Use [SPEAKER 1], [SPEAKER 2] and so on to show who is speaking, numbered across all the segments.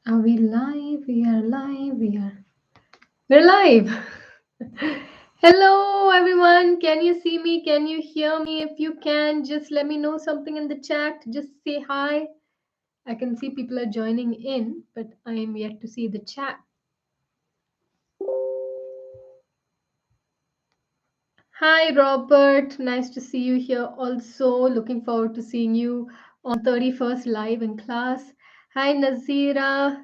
[SPEAKER 1] Are we live? We are live. We're live. Hello everyone. Can you see me? Can you hear me? If you can, just let me know something in the chat. Just say hi. I can see people are joining in, but I am yet to see the chat. Hi Robert. Nice to see you here also. Looking forward to seeing you on 31st live in class. Hi Nazira.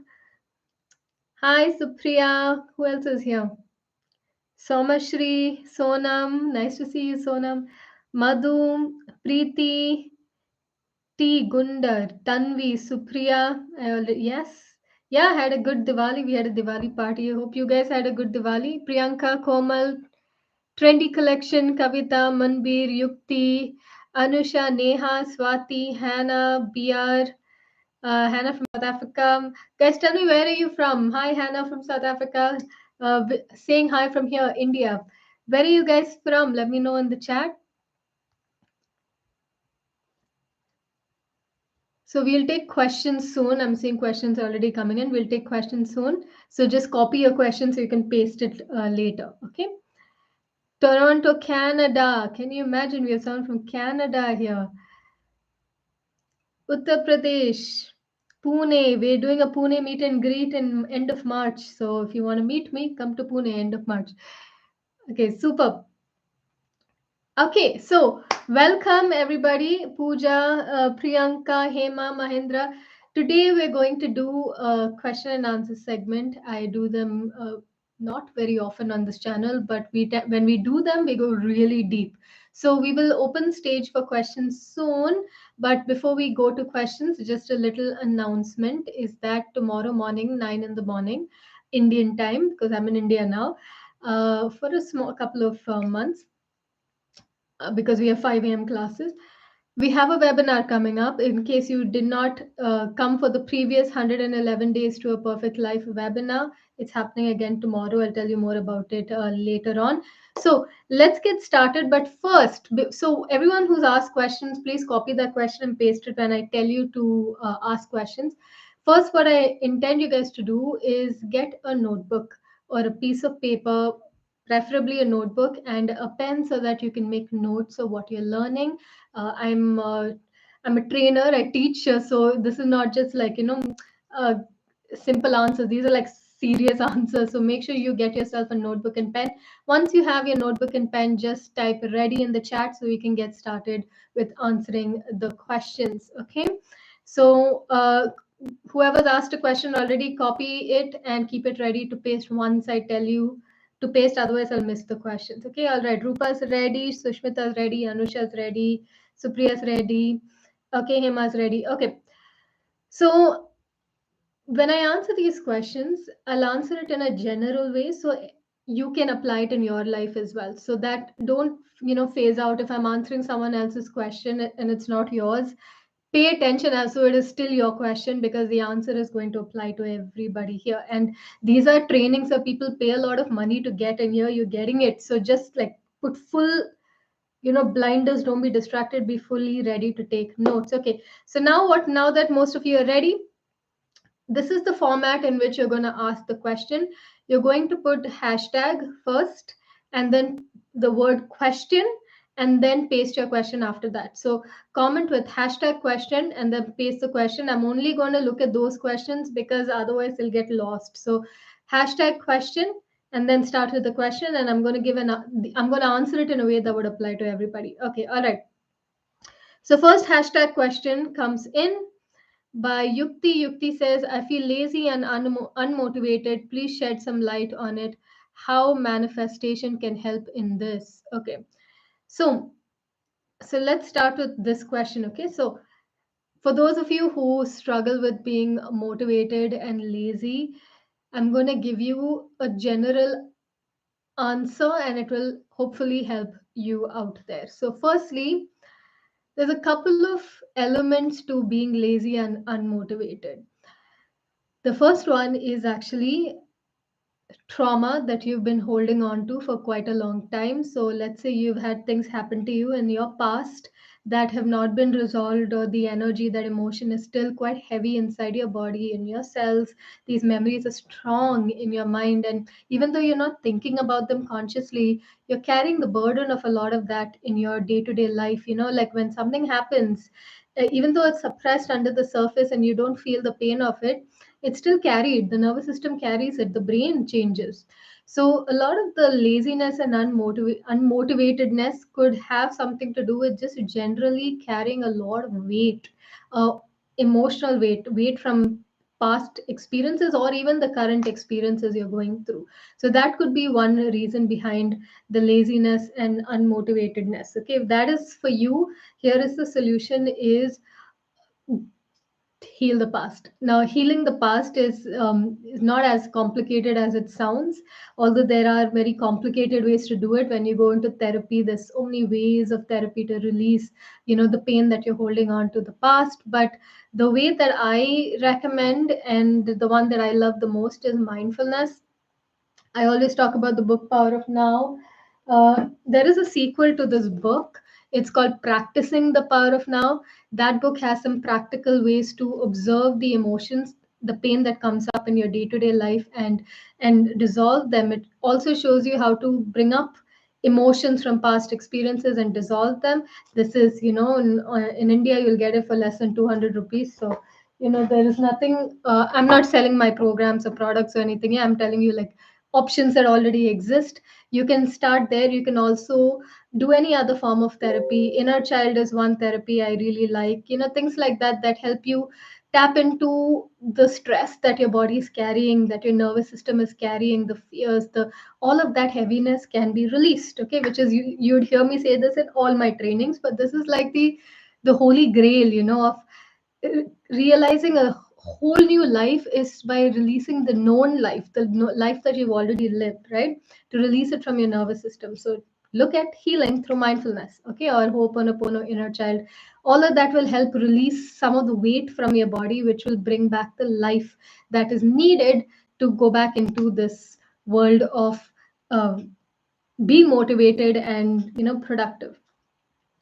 [SPEAKER 1] Hi Supriya. Who else is here? Somashri, Sonam, nice to see you, Sonam. Madhu, Preeti, T. Gundar, Tanvi, Supriya. Yes. Yeah, I had a good Diwali. We had a Diwali party. I hope you guys had a good Diwali. Priyanka, Komal, Trendy Collection, Kavita, Manbir, Yukti, Anusha, Neha, Swati, Hannah, BR, Hannah from South Africa. Guys, tell me where are you from? Hi, Hannah from South Africa. Saying hi from here, India. Where are you guys from? Let me know in the chat. So we'll take questions soon. I'm seeing questions already coming in. We'll take questions soon. So just copy your question so you can paste it later. Okay. Toronto, Canada. Can you imagine? We have someone from Canada here. Uttar Pradesh. Pune. We're doing a Pune meet and greet in end of March. So if you want to meet me, come to Pune end of March. Okay, super. Okay, so welcome everybody. Pooja, Priyanka, Hema, Mahendra. Today we're going to do a question and answer segment. I do them not very often on this channel, but when we do them, we go really deep. So we will open stage for questions soon. But before we go to questions, just a little announcement is that tomorrow morning, 9 in the morning, Indian time, because I'm in India now, for a small couple of months, because we have 5 a.m. classes. We have a webinar coming up. In case you did not come for the previous 111 Days to a Perfect Life webinar, it's happening again tomorrow. I'll tell you more about it later on. So let's get started. But first, so everyone who's asked questions, please copy that question and paste it when I tell you to ask questions. First, what I intend you guys to do is get a notebook or a piece of paper, preferably a notebook and a pen, so that you can make notes of what you're learning. I'm a trainer. I teach, so this is not just like uh, simple answers. These are like serious answers. So make sure you get yourself a notebook and pen. Once you have your notebook and pen, just type ready in the chat so we can get started with answering the questions. Okay. So whoever's asked a question already, copy it and keep it ready to paste once I tell you to paste, otherwise I'll miss the questions. Okay, all right. Rupa's ready, Sushmita's ready, Anusha's ready, Supriya's ready. Okay, Hema's ready. Okay. So when I answer these questions, I'll answer it in a general way so you can apply it in your life as well. So that don't, phase out if I'm answering someone else's question and it's not yours. Pay attention as so it is still your question, because the answer is going to apply to everybody here. And these are trainings so people pay a lot of money to get, and here you're getting it. So just like put full, blinders, don't be distracted, be fully ready to take notes. Okay, so now that most of you are ready, this is the format in which you're going to ask the question. You're going to put hashtag first and then the word question, and then paste your question after that. So comment with hashtag question and then paste the question. I'm only going to look at those questions because otherwise it'll get lost. So hashtag question and then start with the question, and I'm going to I'm going to answer it in a way that would apply to everybody. Okay, all right. So first hashtag question comes in by Yukti. Yukti says, I feel lazy and unmotivated. Please shed some light on it. How manifestation can help in this. Okay. So, so let's start with this question. Okay. So, for those of you who struggle with being motivated and lazy, I'm going to give you a general answer and it will hopefully help you out there. So, firstly, there's a couple of elements to being lazy and unmotivated. The first one is actually trauma that you've been holding on to for quite a long time. So let's say you've had things happen to you in your past that have not been resolved, or the energy, that emotion is still quite heavy inside your body, in your cells. These memories are strong in your mind, and even though you're not thinking about them consciously, you're carrying the burden of a lot of that in your day to day life. Like when something happens, even though it's suppressed under the surface and you don't feel the pain of it, it's still carried. The nervous system carries it, the brain changes. So a lot of the laziness and unmotivatedness could have something to do with just generally carrying a lot of weight, uh, emotional weight from past experiences, or even the current experiences you're going through. So that could be one reason behind the laziness and unmotivatedness. Okay, if that is for you, here is the solution: is heal the past. Now, healing the past is not as complicated as it sounds, although there are very complicated ways to do it. When you go into therapy, there's so many ways of therapy to release, the pain that you're holding on to the past. But the way that I recommend, and the one that I love the most, is mindfulness. I always talk about the book Power of Now. There is a sequel to this book. It's called Practicing the Power of Now. That book has some practical ways to observe the emotions, the pain that comes up in your day-to-day life, and dissolve them. It also shows you how to bring up emotions from past experiences and dissolve them. This is, in India, you'll get it for less than 200 rupees. So, there is nothing. I'm not selling my programs or products or anything. Yeah, I'm telling you, like, options that already exist. You can start there. You can also do any other form of therapy. Inner child is one therapy I really like. Things like that that help you tap into the stress that your body is carrying, that your nervous system is carrying, the fears, the all of that heaviness can be released. Okay, which is, you'd hear me say this in all my trainings, but this is like the holy grail, of realizing a whole new life is by releasing the known life, the life that you've already lived, right? To release it from your nervous system. So look at healing through mindfulness, okay, or Ho'oponopono, inner child. All of that will help release some of the weight from your body, which will bring back the life that is needed to go back into this world of be motivated and productive.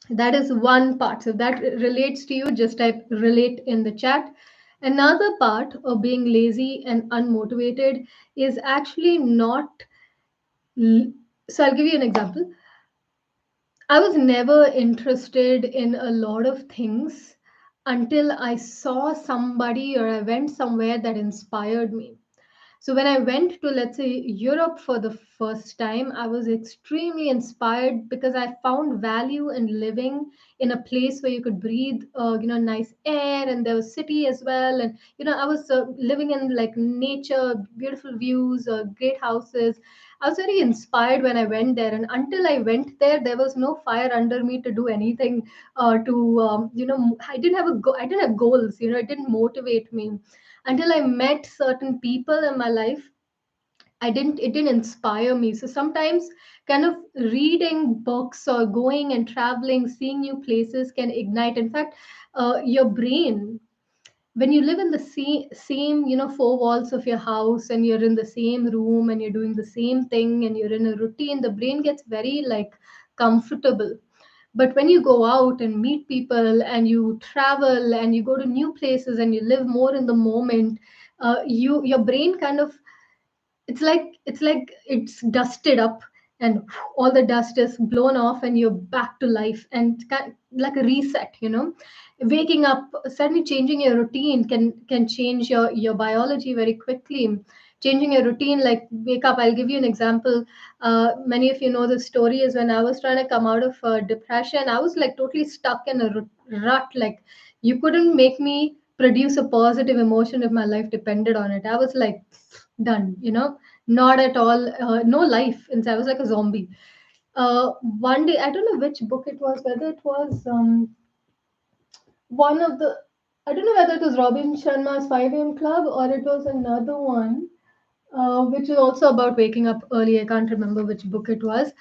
[SPEAKER 1] That is one part. So that relates to you, just type relate in the chat. Another part of being lazy and unmotivated is actually not. So I'll give you an example. I was never interested in a lot of things until I saw somebody or I went somewhere that inspired me. So when I went to, let's say, Europe for the first time, I was extremely inspired because I found value in living in a place where you could breathe, nice air, and there was city as well. And I was living in like nature, beautiful views, great houses. I was very inspired when I went there, and until I went there, there was no fire under me to do anything. I didn't have I didn't have goals. It didn't motivate me until I met certain people in my life. It didn't inspire me. So sometimes kind of reading books or going and traveling, seeing new places can ignite. In fact, your brain, when you live in the same four walls of your house, and you're in the same room and you're doing the same thing and you're in a routine, the brain gets very like comfortable. But when you go out and meet people and you travel and you go to new places and you live more in the moment, your brain kind of, it's dusted up, and all the dust is blown off and you're back to life, and like a reset. Waking up, suddenly changing your routine can change your biology very quickly. Changing your routine, like wake up, I'll give you an example. Many of you know the story, is when I was trying to come out of depression, I was like totally stuck in a rut. Like, you couldn't make me produce a positive emotion if my life depended on it. I was like done, not at all, no life inside. I was like a zombie. One day, I don't know which book it was, whether it was one of the, I don't know whether it was Robin Sharma's 5 a.m. Club, or it was another one, which is also about waking up early. I can't remember which book it was.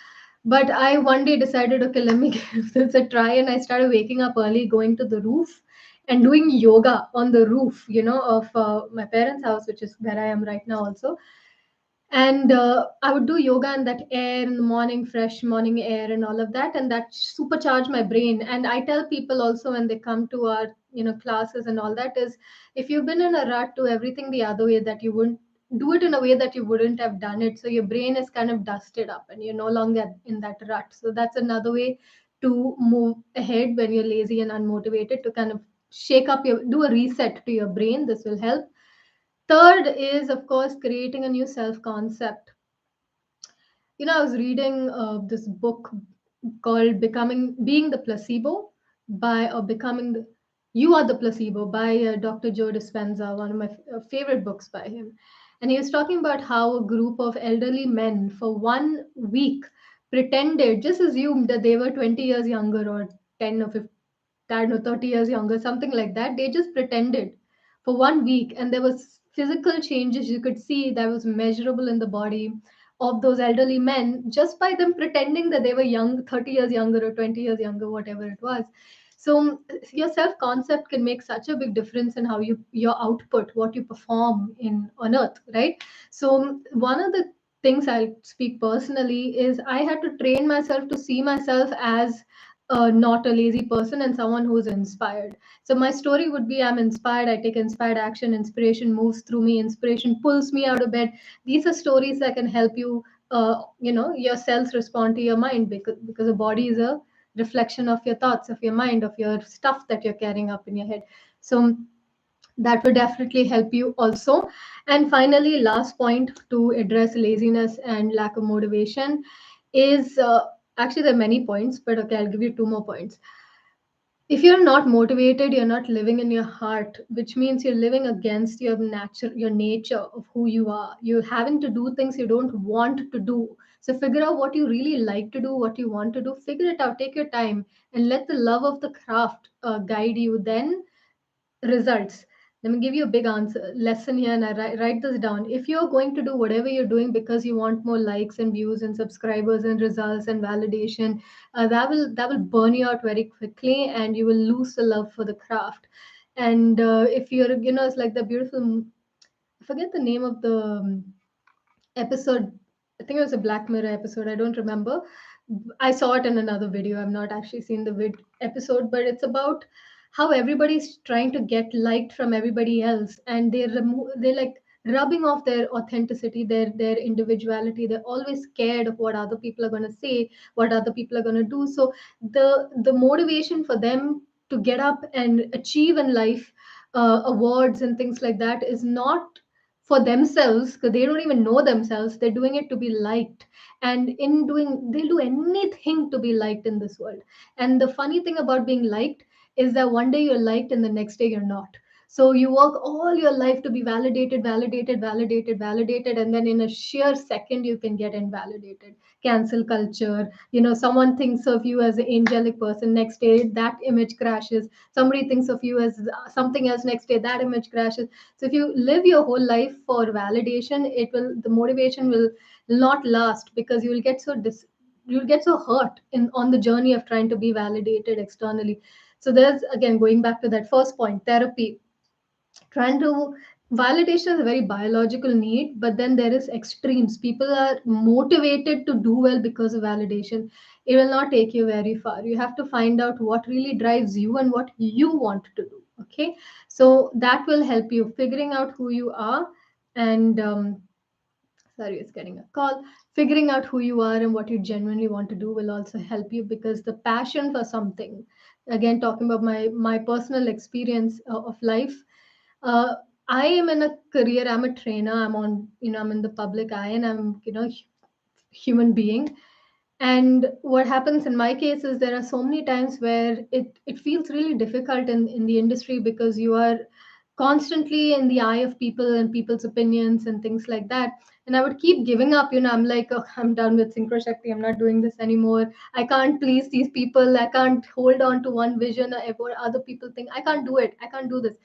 [SPEAKER 1] But I one day decided, okay, let me give this a try. And I started waking up early, going to the roof and doing yoga on the roof, of my parents' house, which is where I am right now also. And I would do yoga in that air in the morning, fresh morning air and all of that, and that supercharged my brain. And I tell people also when they come to our classes and all that is, if you've been in a rut, do everything the other way, that you wouldn't do it in a way that you wouldn't have done it, so your brain is kind of dusted up and you're no longer in that rut. So that's another way to move ahead when you're lazy and unmotivated, to kind of shake up your do a reset to your brain. This will help. Third is, of course, creating a new self concept. I was reading this book called Being the Placebo by or Becoming the You Are the Placebo by Dr. Joe Dispenza, one of my favorite books by him. And he was talking about how a group of elderly men for 1 week pretended, just assumed that they were 20 years younger or 10 or 15, I don't know, 30 years younger, something like that. They just pretended for 1 week, and there was physical changes you could see that was measurable in the body of those elderly men, just by them pretending that they were young, 30 years younger or 20 years younger, whatever it was. So your self concept can make such a big difference in how your output, what you perform in on earth, right? So one of the things I'll speak personally is I had to train myself to see myself as not a lazy person and someone who's inspired. So my story would be, I'm inspired, I take inspired action, inspiration moves through me, inspiration pulls me out of bed. These are stories that can help you, your cells respond to your mind, because the body is a reflection of your thoughts, of your mind, of your stuff that you're carrying up in your head. So that would definitely help you also. And finally, last point to address laziness and lack of motivation is, actually there are many points, but okay, I'll give you two more points. If you're not motivated, you're not living in your heart, which means you're living against your nature of who you are. You're having to do things you don't want to do. So figure out what you really like to do, what you want to do, figure it out, take your time, and let the love of the craft guide you. Then results. Let me give you a big answer lesson here, and I write this down. If you're going to do whatever you're doing because you want more likes and views and subscribers and results and validation, that will burn you out very quickly, and you will lose the love for the craft. And if you're, it's like the beautiful. I forget the name of the episode. I think it was a Black Mirror episode. I don't remember. I saw it in another video. I've not actually seen the episode, but it's about how everybody's trying to get liked from everybody else, and they're like rubbing off their authenticity, their individuality. They're always scared of what other people are going to say, what other people are going to do. So the motivation for them to get up and achieve in life, awards and things like that, is not for themselves, because they don't even know themselves. They're doing it to be liked, and in doing, they'll do anything to be liked in this world. And the funny thing about being liked is that one day you're liked and the next day you're not. So you work all your life to be validated, validated, validated, validated, and then in a sheer second you can get invalidated. Cancel culture, someone thinks of you as an angelic person, next day that image crashes. Somebody thinks of you as something else, next day that image crashes. So if you live your whole life for validation, the motivation will not last, because you'll get so hurt in on the journey of trying to be validated externally. So there's, again, going back to that first point, therapy. Trying to Validation is a very biological need, but then there is extremes. People are motivated to do well because of validation. It will not take you very far. You have to find out what really drives you and what you want to do. Okay, so that will help you figuring out who you are. And sorry, it's getting a call. Figuring out who you are and what you genuinely want to do will also help you, because the passion for something, again, talking about my personal experience of life, uh, I am in a career, I'm a trainer, I'm in the public eye, and I'm, human being. And what happens in my case is, there are so many times where it feels really difficult in the industry, because you are constantly in the eye of people and people's opinions and things like that. And I would keep giving up. I'm like, oh, I'm done with Synchroshakti. I'm not doing this anymore. I can't please these people. I can't hold on to one vision or what other people think. I can't do it. I can't do this.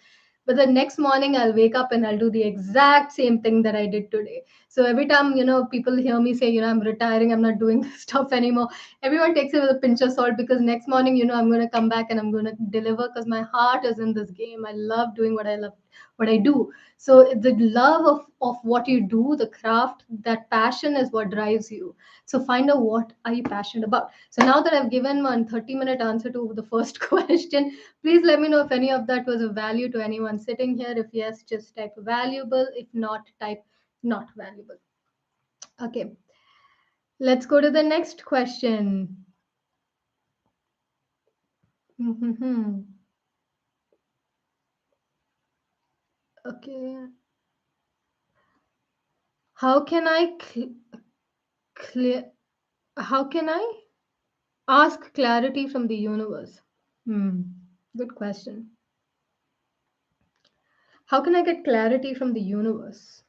[SPEAKER 1] But the next morning, I'll wake up and I'll do the exact same thing that I did today. So every time, people hear me say, I'm retiring, I'm not doing this stuff anymore, everyone takes it with a pinch of salt, because next morning, I'm going to come back and I'm going to deliver, because my heart is in this game. I love doing what I love, what I do. So the love of what you do, the craft, that passion is what drives you. So find out what are you passionate about. So now that I've given one 30-minute answer to the first question, please let me know if any of that was of value to anyone sitting here. If yes, just type valuable. If not, type not valuable. Okay, let's go to the next question. Okay. How can I clear? How can I ask clarity from the universe? Hmm. Good question. How can I get clarity from the universe?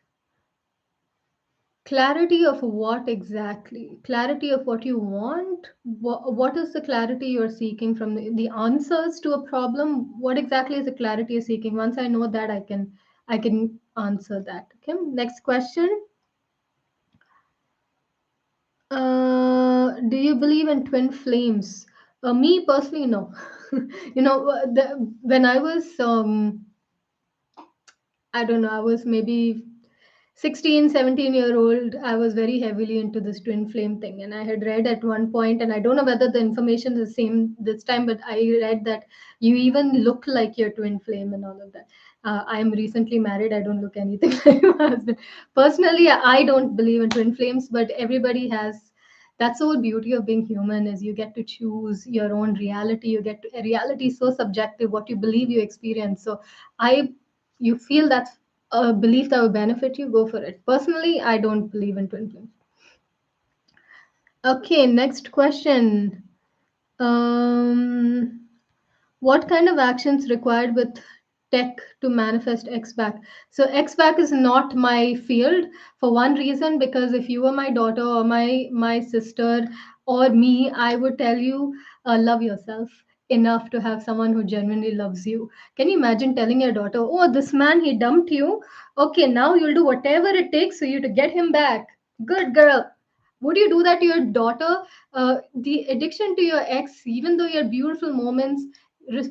[SPEAKER 1] Clarity of what exactly? Clarity of what you want? What is the clarity you're seeking from the answers to a problem? What exactly is the clarity you're seeking? Once I know that, I can answer that. Okay. Next question. Do you believe in twin flames? Me personally, no. When I was I don't know, I was maybe 16, 17-year-old, I was very heavily into this twin flame thing. And I had read at one point, and I don't know whether the information is the same this time, but I read that you even look like your twin flame and all of that. I am recently married. I don't look anything like my husband. Personally, I don't believe in twin flames, but everybody has. That's the whole beauty of being human, is you get to choose your own reality. You get to, reality is so subjective. What you believe, you experience. So I you feel that's a belief that will benefit you, go for it. Personally, I don't believe in twin flames. Okay, next question. Um, what kind of actions required with tech to manifest XBAC? So XBAC is not my field, for one reason, because if you were my daughter or my sister or me, I would tell you, love yourself enough to have someone who genuinely loves you. Can you imagine telling your daughter, oh, this man, he dumped you. Okay, now you'll do whatever it takes for you to get him back. Good girl. Would you do that to your daughter? The addiction to your ex, even though you had beautiful moments,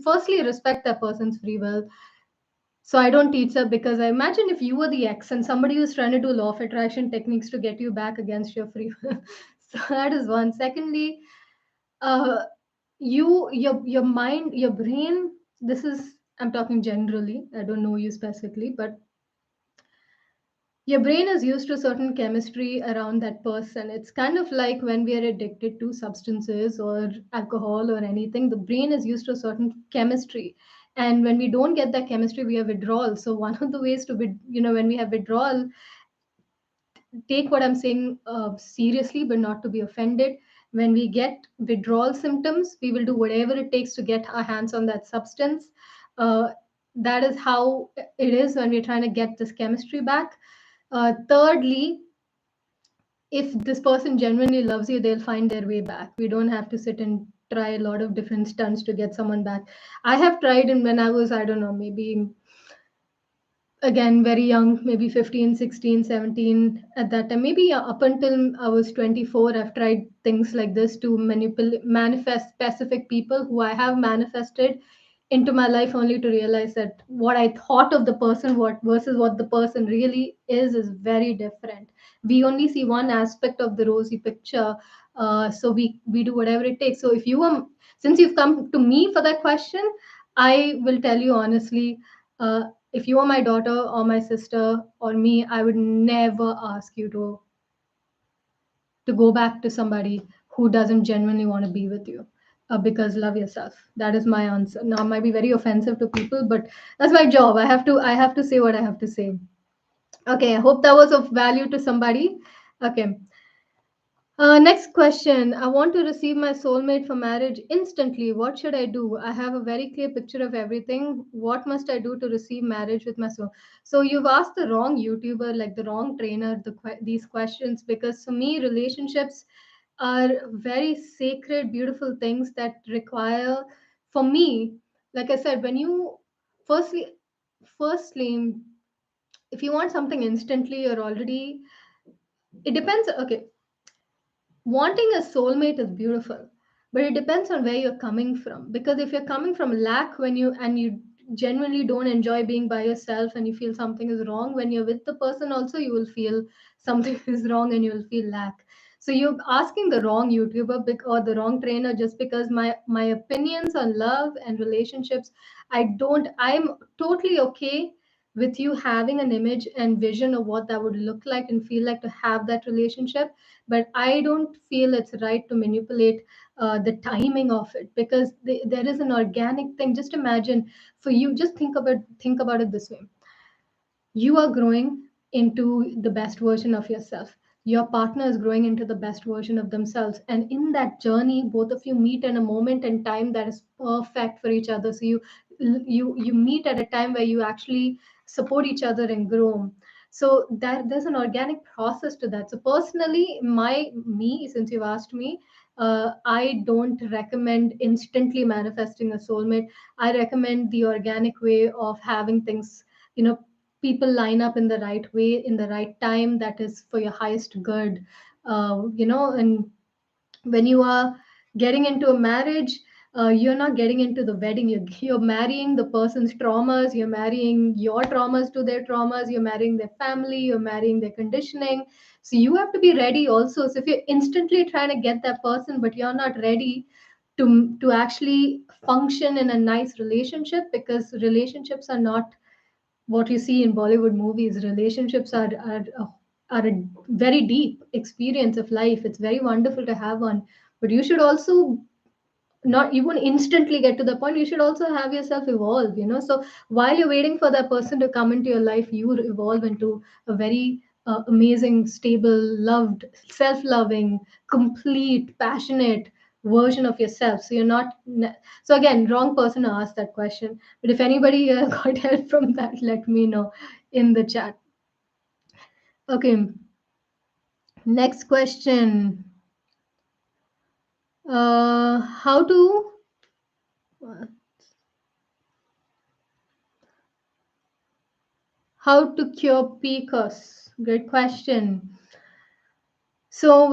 [SPEAKER 1] firstly respect that person's free will. So I don't teach her, because I imagine if you were the ex and somebody was trying to do law of attraction techniques to get you back against your free will. So that is one. Secondly, uh, your mind, your brain. This is, I'm talking generally. I don't know you specifically, but your brain is used to certain chemistry around that person. It's kind of like when we are addicted to substances or alcohol or anything, the brain is used to a certain chemistry. And when we don't get that chemistry, we have withdrawal. So one of the ways to be, when we have withdrawal, take what I'm saying seriously, but not to be offended. When we get withdrawal symptoms, we will do whatever it takes to get our hands on that substance. Uh, that is how it is when we're trying to get this chemistry back. Thirdly, if this person genuinely loves you, they'll find their way back. We don't have to sit and try a lot of different stunts to get someone back. I have tried, and when I was, I don't know, maybe again very young, maybe 15, 16, 17 at that time, maybe up until I was 24, I've tried things like this to manifest specific people who I have manifested into my life, only to realize that what I thought of the person, what versus what the person really is very different. We only see one aspect of the rosy picture. So we do whatever it takes. So if you since you've come to me for that question, I will tell you honestly, if you are my daughter or my sister or me, I would never ask you to go back to somebody who doesn't genuinely want to be with you. Because love yourself. That is my answer. Now, it might be very offensive to people, but that's my job. I have to say what I have to say. Okay, I hope that was of value to somebody. Okay. Next question. I want to receive my soulmate for marriage instantly. What should I do? I have a very clear picture of everything. What must I do to receive marriage with my soul? So you've asked the wrong YouTuber, like the wrong trainer, these questions, because for me, relationships are very sacred, beautiful things that require, for me, like I said, when you firstly, if you want something instantly, you're already It depends. Okay, wanting a soulmate is beautiful, but it depends on where you're coming from. Because if you're coming from lack when you genuinely don't enjoy being by yourself and you feel something is wrong, when you're with the person also you will feel something is wrong and you will feel lack. So you're asking the wrong YouTuber or the wrong trainer, just because my opinions on love and relationships, I'm totally okay with you having an image and vision of what that would look like and feel like to have that relationship, but I don't feel it's right to manipulate the timing of it, because there is an organic thing. Just imagine, for you, just think about it this way: you are growing into the best version of yourself, your partner is growing into the best version of themselves, and in that journey both of you meet in a moment in time that is perfect for each other. So you meet at a time where you actually support each other and grow. So that there's an organic process to that. So personally, since you've asked me, I don't recommend instantly manifesting a soulmate. I recommend the organic way of having things, you know, people line up in the right way, in the right time, that is for your highest good. And when you are getting into a marriage, you're not getting into the wedding. You're marrying the person's traumas, you're marrying your traumas to their traumas, you're marrying their family, you're marrying their conditioning. So you have to be ready also. So if you're instantly trying to get that person but you're not ready to actually function in a nice relationship, because relationships are not what you see in Bollywood movies. Relationships are a very deep experience of life. It's very wonderful to have one, but you should also not, you won't instantly get to the point. You should also have yourself evolve. So while you're waiting for that person to come into your life, you will evolve into a very amazing, stable, loved, self-loving, complete, passionate version of yourself. So you're not so again, wrong person to ask that question, but if anybody got help from that, let me know in the chat. Okay, next question. How to cure PCOS? Great question. So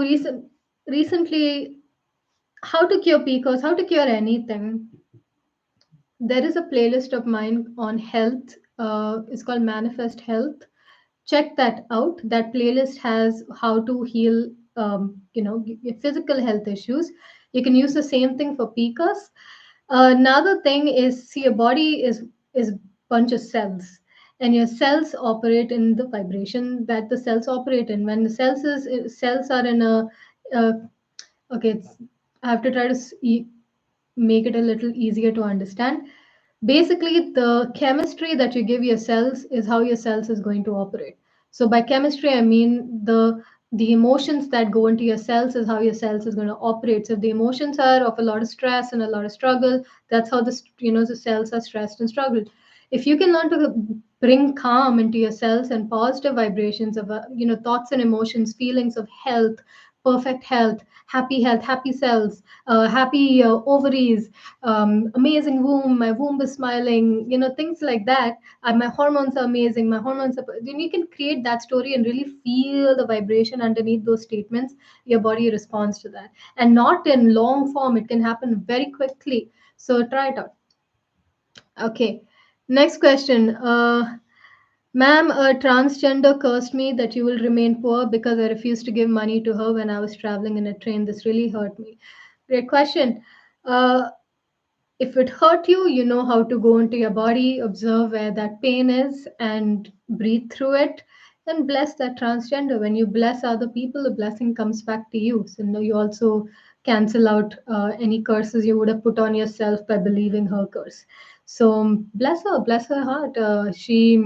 [SPEAKER 1] recently, how to cure PCOS, how to cure anything. There is a playlist of mine on health. It's called Manifest Health. Check that out. That playlist has how to heal, physical health issues. You can use the same thing for PCOS. Another thing is, see, your body is bunch of cells, and your cells operate in the vibration that the cells operate in. When the cells are in uh, okay, I have to try to make it a little easier to understand. Basically, the chemistry that you give your cells is how your cells is going to operate. So by chemistry, I mean the emotions that go into your cells is how your cells is going to operate. So if the emotions are of a lot of stress and a lot of struggle, that's how the cells are stressed and struggled. If you can learn to bring calm into your cells and positive vibrations of thoughts and emotions, feelings of health, perfect health, happy cells, happy ovaries, amazing womb, my womb is smiling, things like that. My hormones are amazing, my hormones are. Then you can create that story and really feel the vibration underneath those statements. Your body responds to that, and not in long form. It can happen very quickly. So try it out. Okay. Next question. Ma'am, a transgender cursed me that you will remain poor because I refused to give money to her when I was traveling in a train. This really hurt me. Great question. Uh, if it hurt you, you know how to go into your body, observe where that pain is, and breathe through it. And bless that transgender. When you bless other people, the blessing comes back to you. So now you also cancel out any curses you would have put on yourself by believing her curse. So bless her heart. She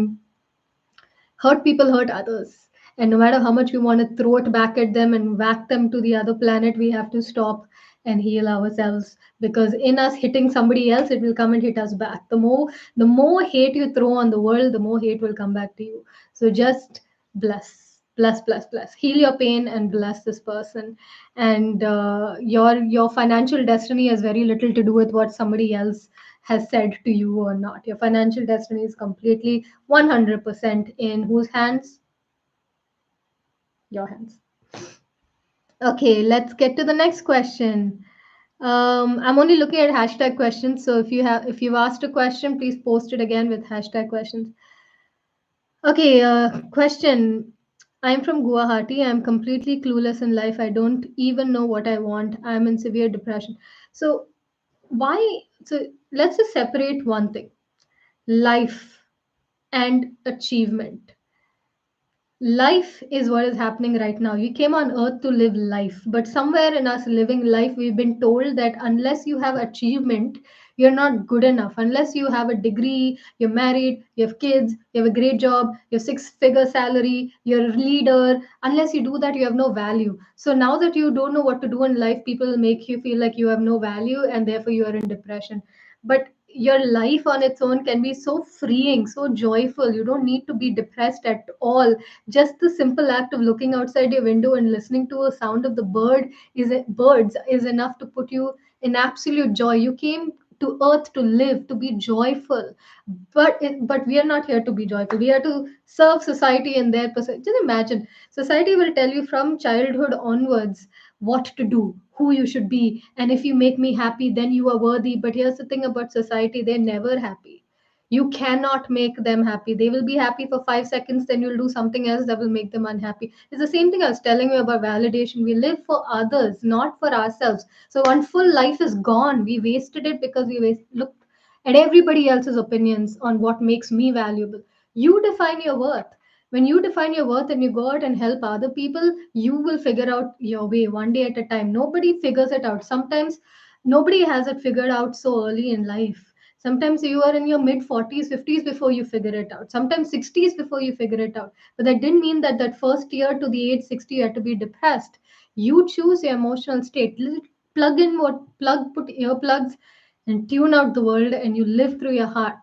[SPEAKER 1] hurt people hurt others. And no matter how much we want to throw it back at them and whack them to the other planet, we have to stop and heal ourselves, because in us hitting somebody else, it will come and hit us back. The more hate you throw on the world, the more hate will come back to you. So just bless, heal your pain and bless this person. And your financial destiny has very little to do with what somebody else has said to you or not. Your financial destiny is completely 100% in whose hands? Your hands. Okay, let's get to the next question. I'm only looking at hashtag questions, so if you've asked a question, please post it again with hashtag questions. Okay, question. I'm from Guwahati. I'm completely clueless in life. I don't even know what I want. I'm in severe depression. So why? So let's just separate one thing: life and achievement. Life is what is happening right now. You came on earth to live life, but somewhere in us living life, we've been told that unless you have achievement, you're not good enough. Unless you have a degree, you're married, you have kids, you have a great job, you have six-figure salary, you're a leader. Unless you do that, you have no value. So now that you don't know what to do in life, people make you feel like you have no value and therefore you are in depression. But your life on its own can be so freeing, so joyful. You don't need to be depressed at all. Just the simple act of looking outside your window and listening to a sound of the birds is enough to put you in absolute joy. You came to earth to live, to be joyful. But we are not here to be joyful. We are to serve society in their perspective. Just imagine, society will tell you from childhood onwards what to do, who you should be, and if you make me happy, then you are worthy. But here's the thing about society: they're never happy. You cannot make them happy. They will be happy for 5 seconds, then you'll do something else that will make them unhappy. It's the same thing I was telling you about validation. We live for others, not for ourselves. So one full life is gone. We wasted it because looked at everybody else's opinions on what makes me valuable. You define your worth. When you define your worth and you go out and help other people, you will figure out your way one day at a time. Nobody figures it out. Sometimes nobody has it figured out so early in life. Sometimes you are in your mid 40s, 50s before you figure it out. Sometimes 60s before you figure it out. But that didn't mean that that first year to the age 60 you had to be depressed. You choose your emotional state. Plug in put earplugs and tune out the world and you live through your heart.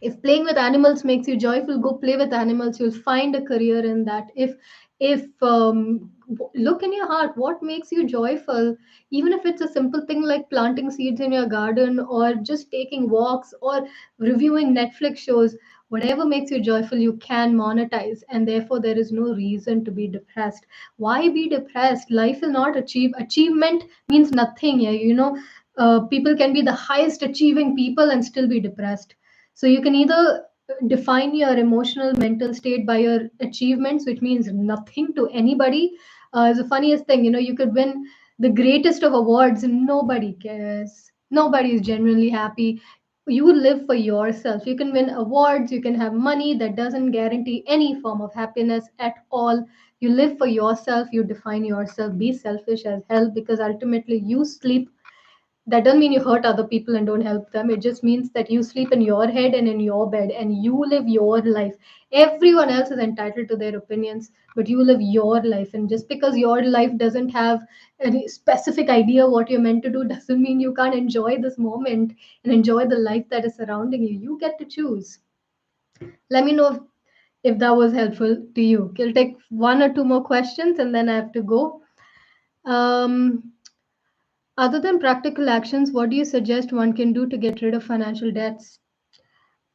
[SPEAKER 1] If playing with animals makes you joyful, go play with animals. You'll find a career in that. If look in your heart, what makes you joyful? Even if it's a simple thing like planting seeds in your garden or just taking walks or reviewing Netflix shows, whatever makes you joyful you can monetize, and therefore there is no reason to be depressed. Why be depressed? Life is not achievement means nothing here, people can be the highest achieving people and still be depressed. So you can either define your emotional mental state by your achievements, which means nothing to anybody. It's the funniest thing, you could win the greatest of awards and nobody cares. Nobody is genuinely happy. You live for yourself. You can win awards, you can have money that doesn't guarantee any form of happiness at all. You live for yourself, you define yourself. Be selfish as hell because ultimately you sleep. That doesn't mean you hurt other people and don't help them. It just means that you sleep in your head and in your bed and you live your life. Everyone else is entitled to their opinions, but you live your life. And just because your life doesn't have any specific idea what you're meant to do doesn't mean you can't enjoy this moment and enjoy the life that is surrounding you. You get to choose. Let me know if that was helpful to you. I'll take one or two more questions and then I have to go. Um, Other than practical actions, what do you suggest one can do to get rid of financial debts?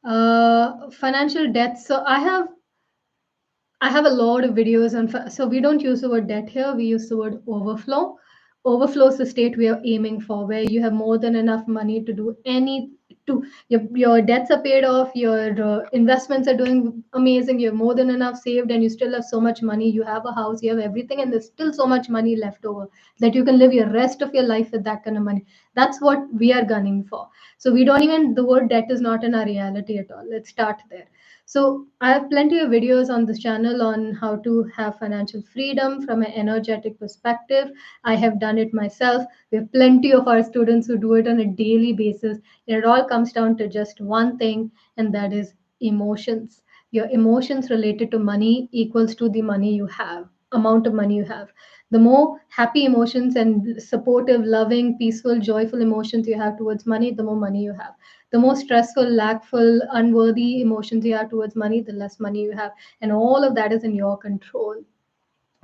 [SPEAKER 1] Financial debts. So I have a lot of videos on. So we don't use the word debt here. We use the word overflow. Overflow is the state we are aiming for, where you have more than enough money to do any to your debts are paid off, your investments are doing amazing. You have more than enough saved, and you still have so much money. You have a house, you have everything, and there's still so much money left over that you can live your rest of your life with that kind of money. That's what we are gunning for. So we don't even the word debt is not in our reality at all. Let's start there. So I have plenty of videos on this channel on how to have financial freedom from an energetic perspective. I have done it myself. We have plenty of our students who do it on a daily basis. And it all comes down to just one thing, and that is emotions. Your emotions related to money equals to the money you have, amount of money you have. The more happy emotions and supportive, loving, peaceful, joyful emotions you have towards money, the more money you have. The more stressful, lackful, unworthy emotions you have towards money, the less money you have. And all of that is in your control.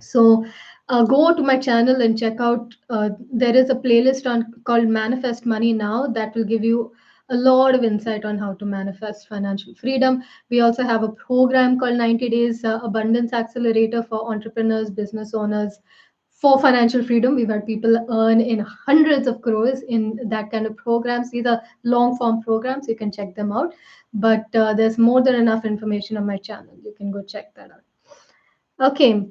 [SPEAKER 1] So go to my channel and check out. There is a playlist on called Manifest Money Now that will give you a lot of insight on how to manifest financial freedom. We also have a program called 90 Days Abundance Accelerator for entrepreneurs, business owners for financial freedom. We've had people earn in hundreds of crores in that kind of programs. These are long form programs. You can check them out. But there's more than enough information on my channel. You can go check that out. Okay,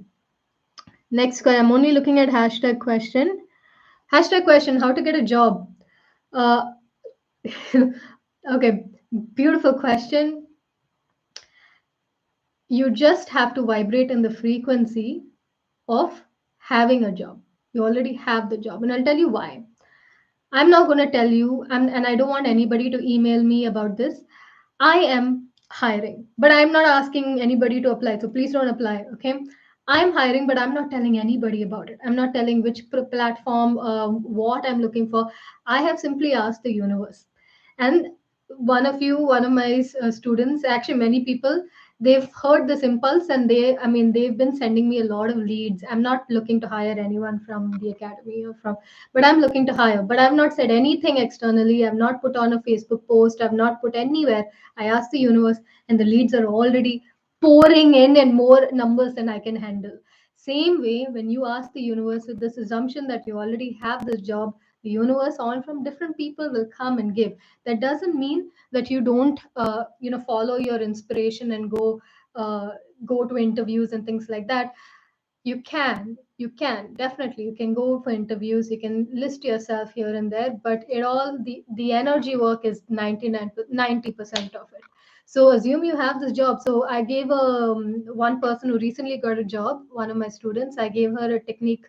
[SPEAKER 1] next question. I'm only looking at hashtag question. Hashtag question, how to get a job? Uh, okay, beautiful question. You just have to vibrate in the frequency of having a job. You already have the job. And I'll tell you why. I'm not going to tell you, and I don't want anybody to email me about this. I am hiring, but I'm not asking anybody to apply. So please don't apply. Okay. I'm hiring, but I'm not telling anybody about it. I'm not telling which platform, what I'm looking for. I have simply asked the universe. And one of my students, actually, many people, they've heard this impulse and they've been sending me a lot of leads. I'm not looking to hire anyone from the academy or from, but I'm looking to hire. But I've not said anything externally. I've not put on a Facebook post. I've not put anywhere. I asked the universe, and the leads are already pouring in and more numbers than I can handle. Same way, when you ask the universe with this assumption that you already have this job, the universe on from different people will come and give. That doesn't mean that you don't, follow your inspiration and uh, go to interviews and things like that. You can definitely, you can go for interviews, you can list yourself here and there, but it all the energy work is 90% of it. So assume you have this job. So I gave one person who recently got a job, one of my students, I gave her a technique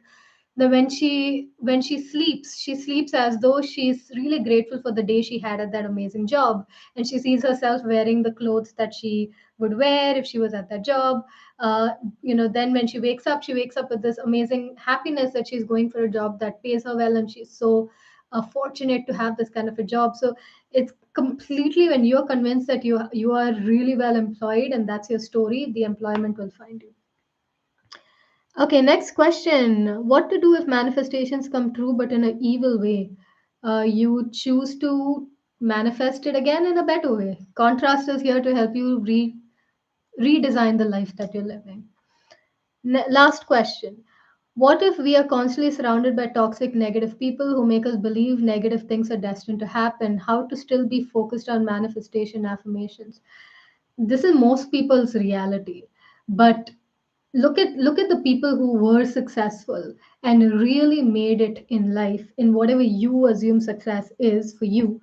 [SPEAKER 1] that when she sleeps, she sleeps as though she's really grateful for the day she had at that amazing job, and she sees herself wearing the clothes that she would wear if she was at that job. uh, then when she wakes up with this amazing happiness that she's going for a job that pays her well, and she's so fortunate to have this kind of a job. So it's completely, when you're convinced that you are really well employed and that's your story, the employment will find you. Okay, next question. What to do if manifestations come true but in an evil way? You choose to manifest it again in a better way. Contrast is here to help you redesign the life that you're living. Last question. What if we are constantly surrounded by toxic, negative people who make us believe negative things are destined to happen? How to still be focused on manifestation affirmations? This is most people's reality. But look at the people who were successful and really made it in life in whatever you assume success is for you.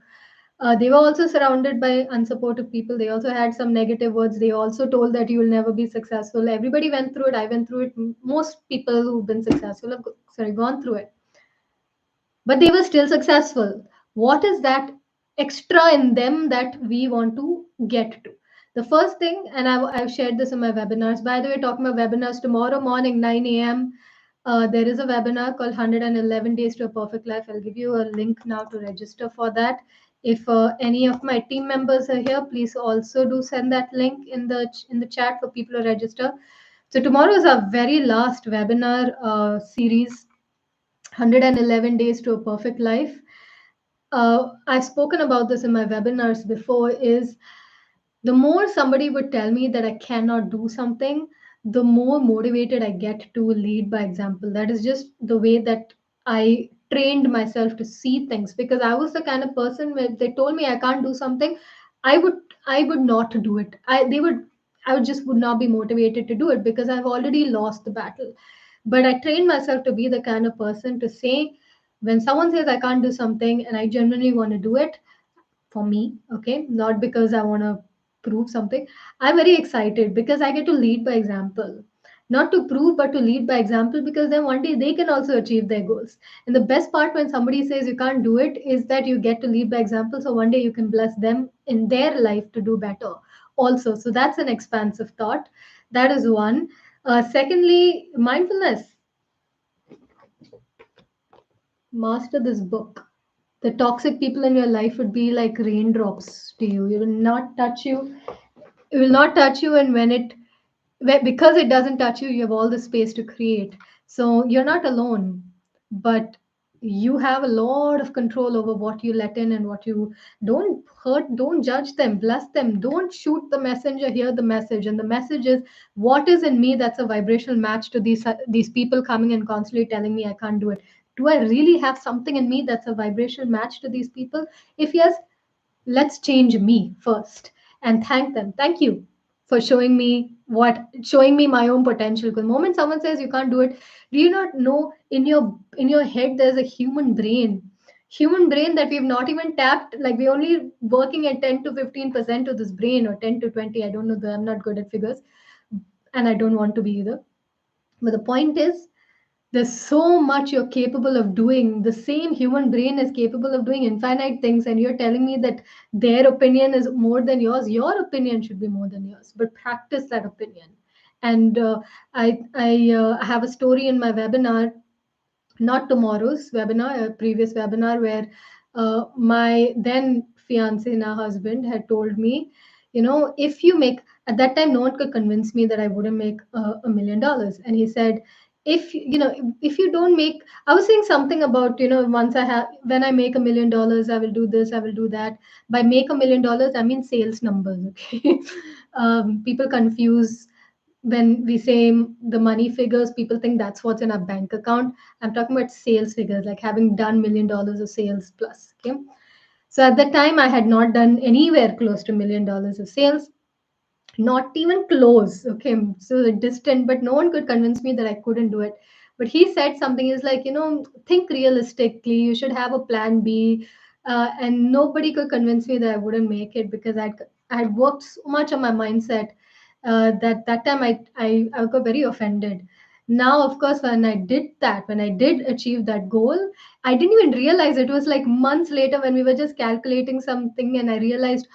[SPEAKER 1] They were also surrounded by unsupportive people. They also had some negative words. They also told that you will never be successful. Everybody went through it. I went through it. Most people who've been successful have gone through it, but they were still successful. What is that extra in them that we want to get to? The first thing, and I've shared this in my webinars. By the way, talking about webinars, tomorrow morning, 9 a.m., there is a webinar called 111 Days to a Perfect Life. I'll give you a link now to register for that. If any of my team members are here, please also do send that link in the chat for people to register. So tomorrow is our very last webinar series, 111 Days to a Perfect Life. I've spoken about this in my webinars before, is the more somebody would tell me that I cannot do something, the more motivated I get to lead by example. That is just the way that I trained myself to see things, because I was the kind of person where they told me I can't do something, I would I would not do it. I would just would not be motivated to do it because I've already lost the battle. But I trained myself to be the kind of person to say, when someone says I can't do something and I genuinely want to do it, for me, okay, not because I want to prove something. I'm very excited because I get to lead by example. Not to prove, but to lead by example, because then one day they can also achieve their goals. And the best part when somebody says you can't do it is that you get to lead by example. So one day you can bless them in their life to do better also. So that's an expansive thought. That is one. Secondly, mindfulness. Master this book. The toxic people in your life would be like raindrops to you. It will not touch you. It will not touch you, and because it doesn't touch you, you have all the space to create. So you're not alone. But you have a lot of control over what you let in and what you don't hurt. Don't judge them, bless them. Don't shoot the messenger, hear the message. And the message is, what is in me that's a vibrational match to these people coming and constantly telling me I can't do it? Do I really have something in me that's a vibrational match to these people? If yes, let's change me first and thank them. Thank you for showing me my own potential. Because the moment someone says you can't do it, do you not know in your head there's a human brain that we've not even tapped. Like we're only working at 10 to 15% of this brain, or 10 to 20. I don't know, I'm not good at figures, and I don't want to be either. But the point is, there's so much you're capable of doing. The same human brain is capable of doing infinite things, and you're telling me that their opinion is more than yours. Your opinion should be more than yours, but practice that opinion. And I have a story in my webinar, not tomorrow's webinar, a previous webinar, where my then fiance, now husband, had told me, if you make, at that time, no one could convince me that I wouldn't make $1 million. And he said, if you don't make, I was saying something about, when I make $1 million, I will do this, I will do that. By make $1 million, I mean sales numbers. Okay. People confuse when we say the money figures, people think that's what's in our bank account. I'm talking about sales figures, like having done $1 million of sales plus. Okay. So at that time, I had not done anywhere close to $1 million of sales, not even close. Okay. So distant, but no one could convince me that I couldn't do it. But he said something is like, think realistically, you should have a plan B. And nobody could convince me that I wouldn't make it, because I'd worked so much on my mindset that time I got very offended. Now, of course, when I did achieve that goal, I didn't even realize. It was like months later when we were just calculating something, and I realized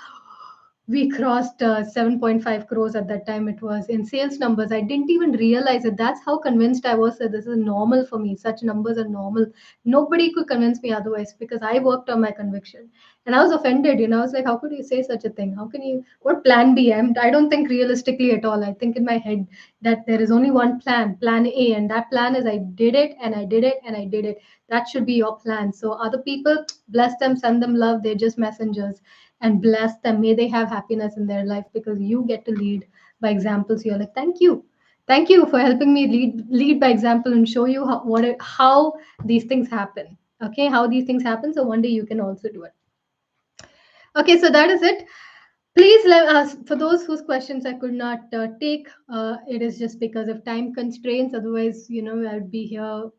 [SPEAKER 1] we crossed 7.5 crores at that time. It was in sales numbers. I didn't even realize it. That's how convinced I was that this is normal for me. Such numbers are normal. Nobody could convince me otherwise, because I worked on my conviction. And I was offended. I was like, how could you say such a thing? How can you, what plan B? I don't think realistically at all. I think in my head that there is only one plan A. And that plan is I did it and I did it and I did it. That should be your plan. So other people, bless them, send them love. They're just messengers, and bless them. May they have happiness in their life, because you get to lead by examples. You're like, thank you. Thank you for helping me lead by example and show you how these things happen. Okay, how these things happen. So one day you can also do it. Okay, so that is it. Please let us, for those whose questions I could not take, it is just because of time constraints. Otherwise, I'll be here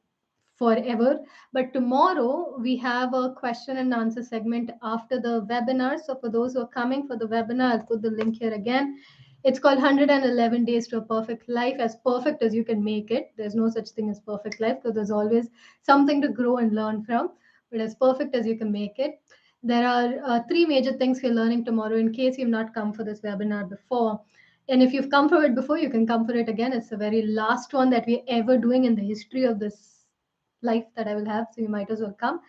[SPEAKER 1] forever. But tomorrow we have a question and answer segment after the webinar. So for those who are coming for the webinar, I'll put the link here again. It's called 111 Days to a Perfect Life, as perfect as you can make it. There's no such thing as perfect life, because there's always something to grow and learn from, but as perfect as you can make it. There are three major things we're learning tomorrow, in case you've not come for this webinar before. And if you've come for it before, you can come for it again. It's the very last one that we're ever doing in the history of this life that I will have. So you might as well come.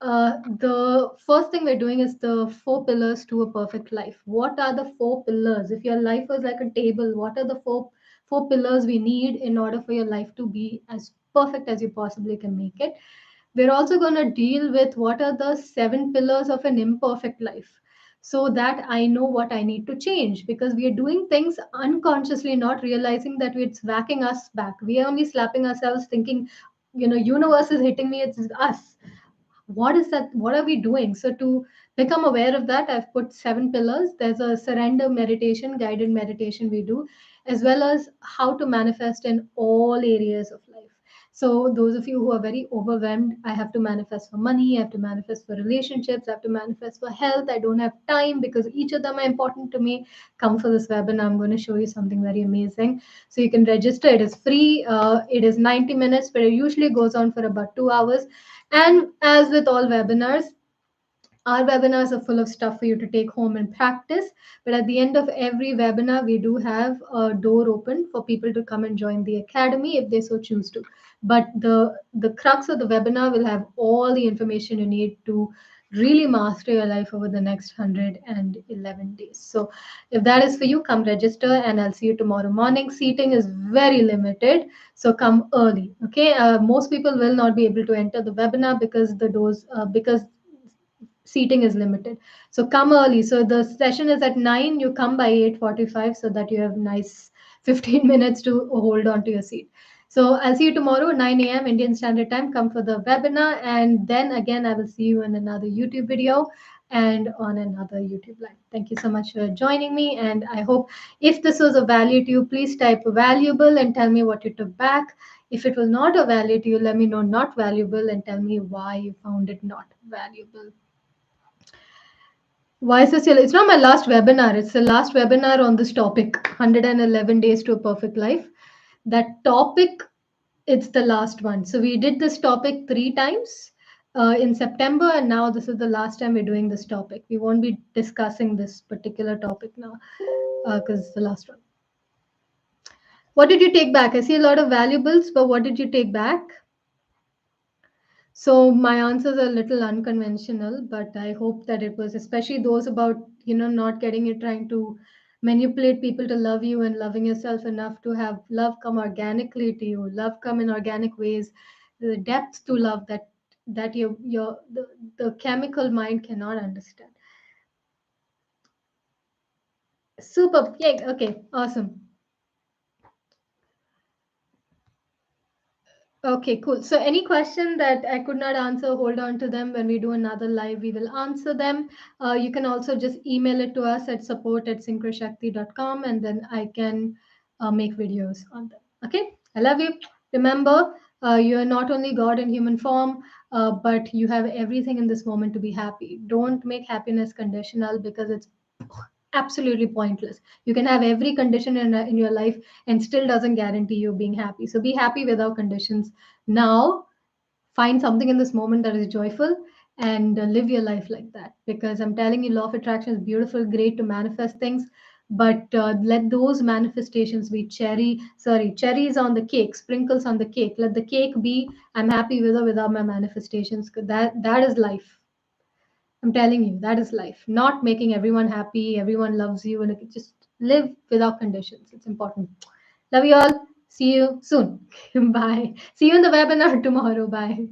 [SPEAKER 1] The first thing we're doing is the 4 pillars to a perfect life. What are the 4 pillars? If your life was like a table, what are the four pillars we need in order for your life to be as perfect as you possibly can make it? We're also going to deal with what are the 7 pillars of an imperfect life, so that I know what I need to change, because we are doing things unconsciously, not realizing that it's whacking us back. We are only slapping ourselves, thinking, universe is hitting me, it's us. What is that? What are we doing? So to become aware of that, I've put 7 pillars. There's a surrender meditation, guided meditation we do, as well as how to manifest in all areas of life. So those of you who are very overwhelmed, I have to manifest for money, I have to manifest for relationships, I have to manifest for health. I don't have time because each of them are important to me. Come for this webinar. I'm going to show you something very amazing. So you can register. It is free. It is 90 minutes, but it usually goes on for about 2 hours. And as with all webinars, our webinars are full of stuff for you to take home and practice. But at the end of every webinar, we do have a door open for people to come and join the academy if they so choose to. But the crux of the webinar will have all the information you need to really master your life over the next 111 days. So, if that is for you, come register and I'll see you tomorrow morning. Seating is very limited, so come early. Okay, most people will not be able to enter the webinar because the doors, because seating is limited. So come early. So the session is at 9, you come by 8:45 so that you have nice 15 minutes to hold on to your seat. So I'll see you tomorrow 9 a.m. Indian Standard Time. Come for the webinar, and then again I will see you in another YouTube video and on another YouTube live. Thank you so much for joining me, and I hope if this was of value to you, please type valuable and tell me what you took back. If it was not of value to you, let me know not valuable and tell me why you found it not valuable. Why social? It's not my last webinar. It's the last webinar on this topic, 111 days to a perfect life. That topic, it's the last one. So we did this topic 3 times in September, and now this is the last time we're doing this topic. We won't be discussing this particular topic now because it's the last one. What did you take back? I see a lot of valuables, but what did you take back? So my answers are a little unconventional, but I hope that it was especially those about, not getting it, trying to manipulate people to love you and loving yourself enough to have love come organically to you, love come in organic ways, the depth to love that the chemical mind cannot understand. Super. Yay. Okay. Awesome. Okay, cool. So any question that I could not answer, hold on to them. When we do another live, we will answer them. You can also just email it to us at support@synchroshakti.com, and then I can make videos on them. Okay, I love you. Remember, you are not only God in human form, but you have everything in this moment to be happy. Don't make happiness conditional because it's absolutely pointless. You can have every condition in your life and still doesn't guarantee you being happy. So be happy without conditions. Now, find something in this moment that is joyful and live your life like that. Because I'm telling you, law of attraction is beautiful, great to manifest things. But let those manifestations be cherries on the cake, sprinkles on the cake. Let the cake be, I'm happy with or without my manifestations. 'Cause that is life. I'm telling you, that is life. Not making everyone happy, everyone loves you, and just live without conditions. It's important. Love you all. See you soon. Bye. See you in the webinar tomorrow. Bye.